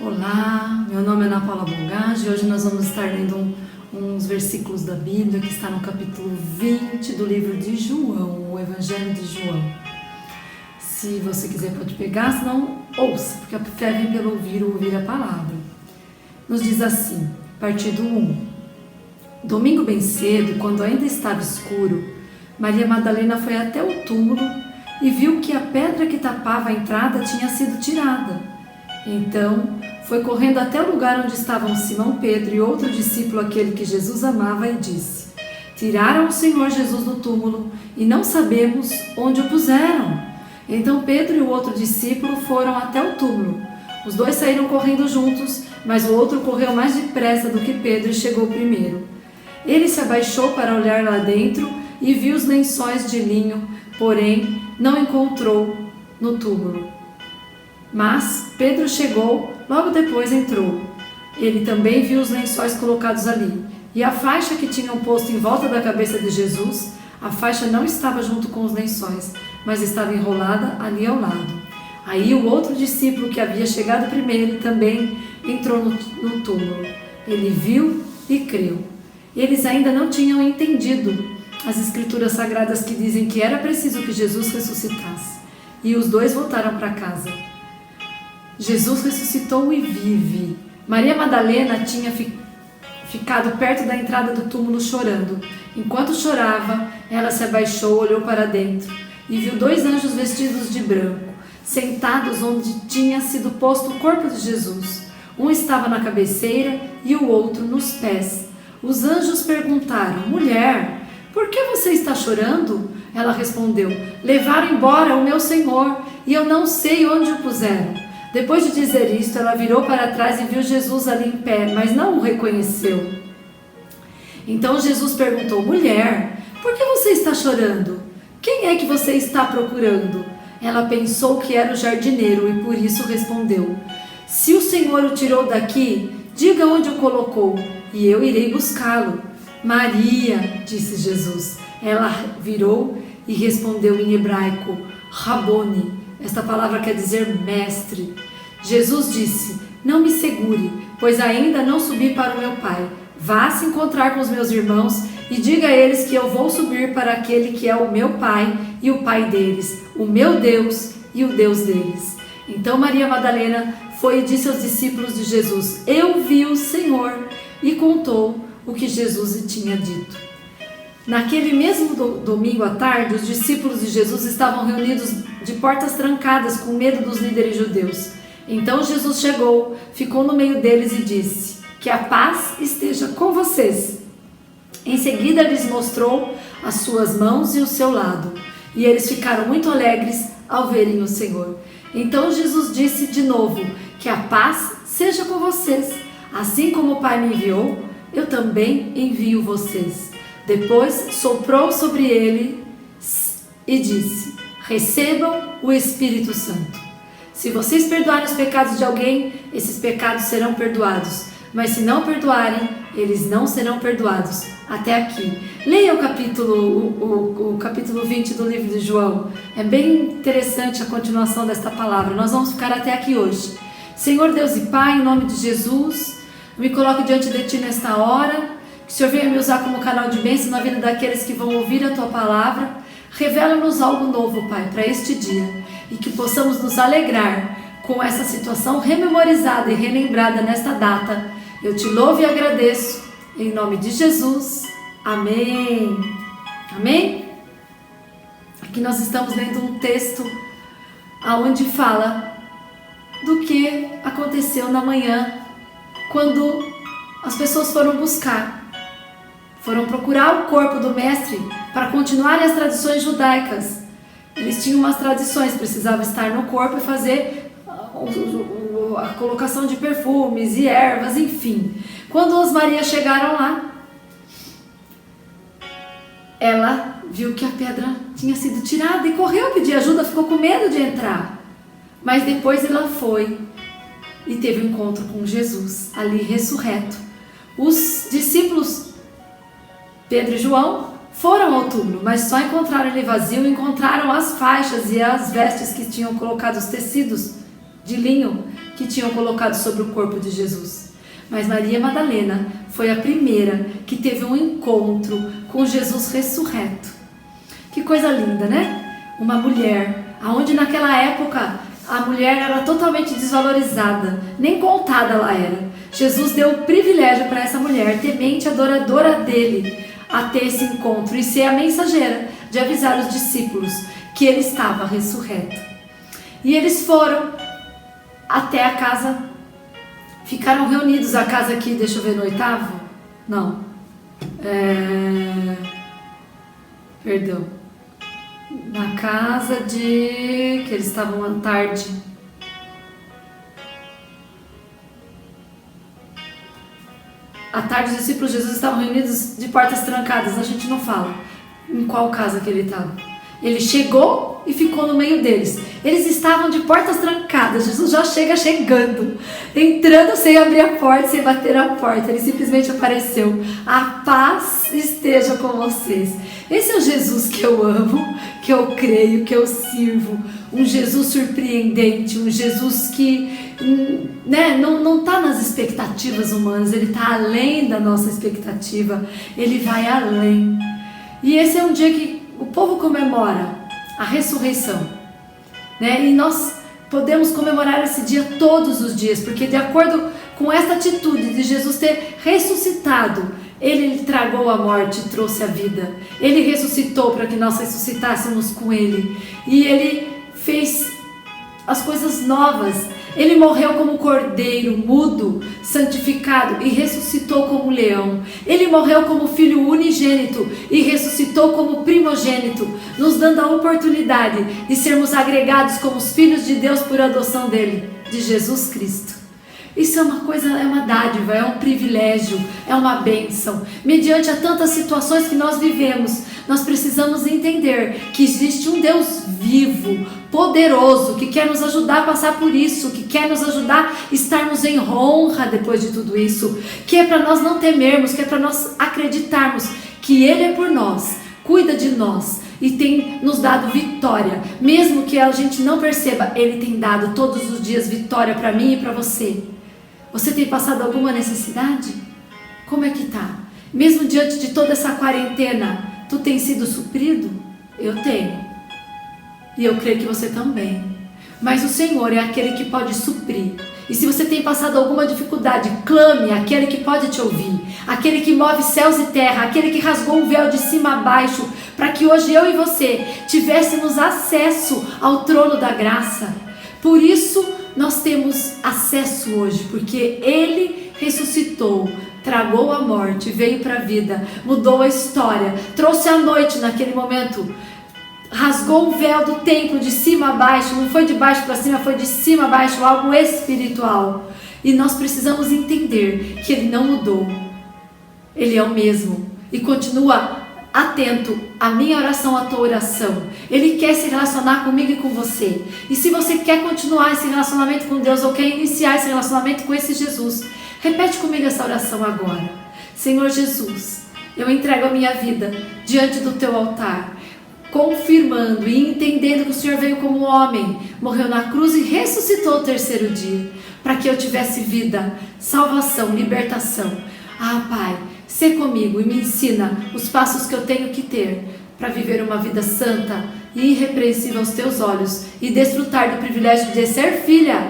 Olá, meu nome é Ana Paula Bongage e hoje nós vamos estar lendo uns versículos da Bíblia que está no capítulo 20 do livro de João, o Evangelho de João. Se você quiser pode pegar, senão ouça, porque a fé vem pelo ouvir a palavra. Nos diz assim, a partir do 1. Domingo bem cedo, quando ainda estava escuro, Maria Madalena foi até o túmulo e viu que a pedra que tapava a entrada tinha sido tirada. Então, foi correndo até o lugar onde estavam Simão Pedro e outro discípulo, aquele que Jesus amava, e disse: Tiraram o Senhor Jesus do túmulo e não sabemos onde o puseram. Então Pedro e o outro discípulo foram até o túmulo. Os dois saíram correndo juntos, mas o outro correu mais depressa do que Pedro e chegou primeiro. Ele se abaixou para olhar lá dentro e viu os lençóis de linho, porém não encontrou no túmulo. Mas Pedro chegou, logo depois entrou. Ele também viu os lençóis colocados ali. E a faixa que tinham posto em volta da cabeça de Jesus, a faixa não estava junto com os lençóis, mas estava enrolada ali ao lado. Aí o outro discípulo que havia chegado primeiro também entrou no túmulo. Ele viu e creu. Eles ainda não tinham entendido as escrituras sagradas que dizem que era preciso que Jesus ressuscitasse. E os dois voltaram para casa. Jesus ressuscitou e vive. Maria Madalena tinha ficado perto da entrada do túmulo chorando. Enquanto chorava, ela se abaixou, olhou para dentro e viu dois anjos vestidos de branco, sentados onde tinha sido posto o corpo de Jesus. Um estava na cabeceira e o outro nos pés. Os anjos perguntaram: Mulher, por que você está chorando? Ela respondeu: Levaram embora o meu Senhor e eu não sei onde o puseram. Depois de dizer isto, ela virou para trás e viu Jesus ali em pé, mas não o reconheceu. Então Jesus perguntou: Mulher, por que você está chorando? Quem é que você está procurando? Ela pensou que era o jardineiro e por isso respondeu: Se o Senhor o tirou daqui, diga onde o colocou e eu irei buscá-lo. Maria, disse Jesus. Ela virou e respondeu em hebraico: Rabone. Esta palavra quer dizer mestre. Jesus disse: Não me segure, pois ainda não subi para o meu Pai. Vá se encontrar com os meus irmãos e diga a eles que eu vou subir para aquele que é o meu Pai e o Pai deles, o meu Deus e o Deus deles. Então Maria Madalena foi e disse aos discípulos de Jesus: Eu vi o Senhor, e contou o que Jesus lhe tinha dito. Naquele mesmo domingo à tarde, os discípulos de Jesus estavam reunidos de portas trancadas, com medo dos líderes judeus. Então Jesus chegou, ficou no meio deles e disse: Que a paz esteja com vocês. Em seguida lhes mostrou as suas mãos e o seu lado, e eles ficaram muito alegres ao verem o Senhor. Então Jesus disse de novo: Que a paz seja com vocês. Assim como o Pai me enviou, eu também envio vocês. Depois soprou sobre ele e disse: Recebam o Espírito Santo. Se vocês perdoarem os pecados de alguém, esses pecados serão perdoados. Mas se não perdoarem, eles não serão perdoados. Até aqui. Leia o capítulo 20 do livro de João. É bem interessante a continuação desta palavra. Nós vamos ficar até aqui hoje. Senhor Deus e Pai, em nome de Jesus, eu me coloco diante de Ti nesta hora. Que o Senhor venha me usar como canal de bênção na vida daqueles que vão ouvir a Tua palavra. Revela-nos algo novo, Pai, para este dia. E que possamos nos alegrar com essa situação rememorizada e relembrada nesta data. Eu Te louvo e agradeço. Em nome de Jesus. Amém. Amém? Aqui nós estamos lendo um texto onde fala do que aconteceu na manhã, quando as pessoas foram procurar o corpo do mestre para continuarem as tradições judaicas. Eles tinham umas tradições, precisavam estar no corpo e fazer a colocação de perfumes e ervas, enfim. Quando as Marias chegaram lá, ela viu que a pedra tinha sido tirada e correu pedir ajuda, ficou com medo de entrar. Mas depois ela foi e teve um encontro com Jesus, ali ressurreto. Os discípulos Pedro e João foram ao túmulo, mas só encontraram ele vazio, encontraram as faixas e as vestes que tinham colocado, os tecidos de linho que tinham colocado sobre o corpo de Jesus. Mas Maria Madalena foi a primeira que teve um encontro com Jesus ressurreto. Que coisa linda, né? Uma mulher, aonde naquela época a mulher era totalmente desvalorizada, nem contada ela era. Jesus deu o privilégio para essa mulher, temente adoradora dele, a ter esse encontro e ser a mensageira de avisar os discípulos que ele estava ressurreto. E eles foram até a casa, ficaram reunidos, a casa aqui, deixa eu ver, no 8º? Não. Perdão. Na casa de... que eles estavam à tarde. À tarde os discípulos de Jesus estavam reunidos de portas trancadas. A gente não fala em qual casa que ele estava. Ele chegou e ficou no meio deles. Eles estavam de portas trancadas. Jesus já chega chegando, entrando sem abrir a porta, sem bater a porta. Ele simplesmente apareceu. A paz esteja com vocês. Esse é o Jesus que eu amo, que eu creio, que eu sirvo. Um Jesus surpreendente, um Jesus que não está nas expectativas humanas, ele está além da nossa expectativa, ele vai além. E esse é um dia que o povo comemora a ressurreição, né? E nós podemos comemorar esse dia todos os dias, porque de acordo com esta atitude de Jesus ter ressuscitado, ele tragou a morte e trouxe a vida. Ele ressuscitou para que nós ressuscitássemos com ele. E ele fez as coisas novas. Ele morreu como cordeiro mudo, santificado, e ressuscitou como leão. Ele morreu como filho unigênito e ressuscitou como primogênito, nos dando a oportunidade de sermos agregados como os filhos de Deus por adoção dele, de Jesus Cristo. Isso é uma coisa, é uma dádiva, é um privilégio, é uma bênção. Mediante a tantas situações que nós vivemos, nós precisamos entender que existe um Deus vivo, poderoso, que quer nos ajudar a passar por isso, que quer nos ajudar a estarmos em honra depois de tudo isso, que é para nós não temermos, que é para nós acreditarmos que Ele é por nós, cuida de nós e tem nos dado vitória. Mesmo que a gente não perceba, Ele tem dado todos os dias vitória para mim e para você. Você tem passado alguma necessidade? Como é que tá? Mesmo diante de toda essa quarentena, tu tem sido suprido? Eu tenho. E eu creio que você também. Mas o Senhor é aquele que pode suprir. E se você tem passado alguma dificuldade, clame àquele que pode te ouvir. Aquele que move céus e terra. Aquele que rasgou o véu de cima a baixo, para que hoje eu e você tivéssemos acesso ao trono da graça. Por isso nós temos acesso hoje, porque Ele ressuscitou, tragou a morte, veio para a vida, mudou a história, trouxe a noite naquele momento, rasgou o véu do templo de cima a baixo, não foi de baixo para cima, foi de cima a baixo, algo espiritual. E nós precisamos entender que Ele não mudou, Ele é o mesmo e continua atento à minha oração, à tua oração. Ele quer se relacionar comigo e com você. E se você quer continuar esse relacionamento com Deus ou quer iniciar esse relacionamento com esse Jesus, repete comigo essa oração agora. Senhor Jesus, eu entrego a minha vida diante do teu altar, confirmando e entendendo que o Senhor veio como homem, morreu na cruz e ressuscitou o terceiro dia, para que eu tivesse vida, salvação, libertação. Pai, sê comigo e me ensina os passos que eu tenho que ter para viver uma vida santa e irrepreensível aos teus olhos e desfrutar do privilégio de ser filha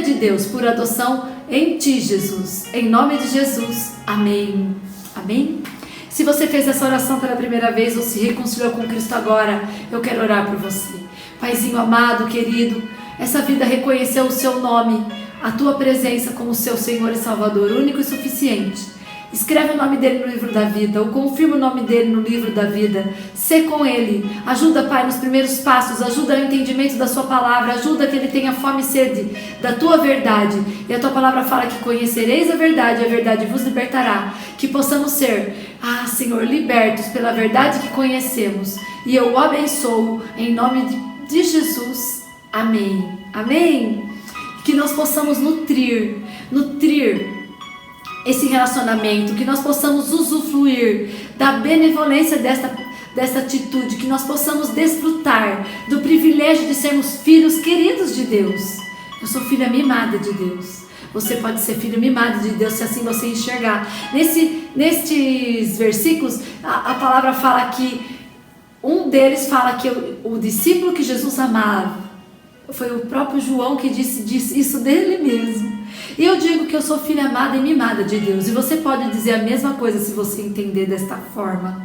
de Deus por adoção em ti, Jesus. Em nome de Jesus. Amém. Amém? Se você fez essa oração pela primeira vez ou se reconciliou com Cristo agora, eu quero orar por você. Paizinho amado, querido, essa vida reconheceu o seu nome, a tua presença como seu Senhor e Salvador, único e suficiente. Escreve o nome dele no livro da vida, ou confirma o nome dele no livro da vida. Sê com ele. Ajuda, Pai, nos primeiros passos. Ajuda no entendimento da sua palavra. Ajuda que ele tenha fome e sede da tua verdade. E a tua palavra fala que conhecereis a verdade vos libertará. Que possamos ser, Senhor, libertos pela verdade que conhecemos. E eu o abençoo em nome de Jesus. Amém. Amém. Que nós possamos nutrir esse relacionamento, que nós possamos usufruir da benevolência desta atitude, que nós possamos desfrutar do privilégio de sermos filhos queridos de Deus, Eu sou filha mimada de Deus. Você pode ser filho mimado de Deus se assim você enxergar. Nestes versículos, a palavra fala que um deles fala que o discípulo que Jesus amava, foi o próprio João que disse isso dele mesmo. E eu digo que eu sou filha amada e mimada de Deus. E você pode dizer a mesma coisa se você entender desta forma.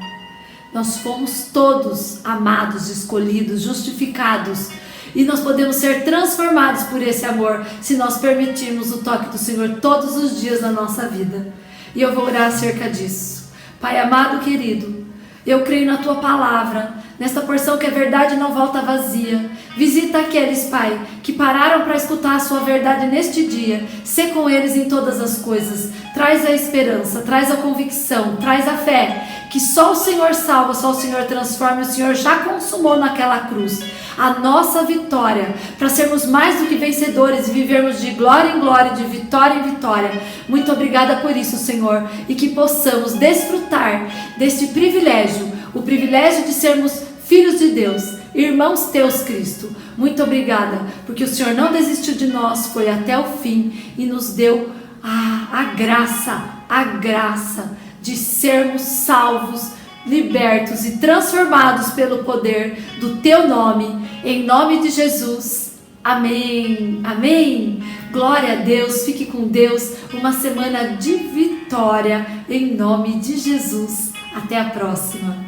Nós fomos todos amados, escolhidos, justificados. E nós podemos ser transformados por esse amor se nós permitirmos o toque do Senhor todos os dias na nossa vida. E eu vou orar acerca disso. Pai amado, querido, eu creio na Tua palavra, nesta porção que a verdade não volta vazia. Visita aqueles, Pai, que pararam para escutar a Sua verdade neste dia. Sê com eles em todas as coisas. Traz a esperança, traz a convicção, traz a fé, que só o Senhor salva, só o Senhor transforma, o Senhor já consumou naquela cruz a nossa vitória, para sermos mais do que vencedores e vivermos de glória em glória, de vitória em vitória. Muito obrigada por isso, Senhor, e que possamos desfrutar deste privilégio, o privilégio de sermos filhos de Deus, irmãos Teus, Cristo. Muito obrigada, porque o Senhor não desistiu de nós, foi até o fim e nos deu a graça de sermos salvos, libertos e transformados pelo poder do Teu nome, em nome de Jesus. Amém, amém. Glória a Deus, fique com Deus, uma semana de vitória, em nome de Jesus. Até a próxima.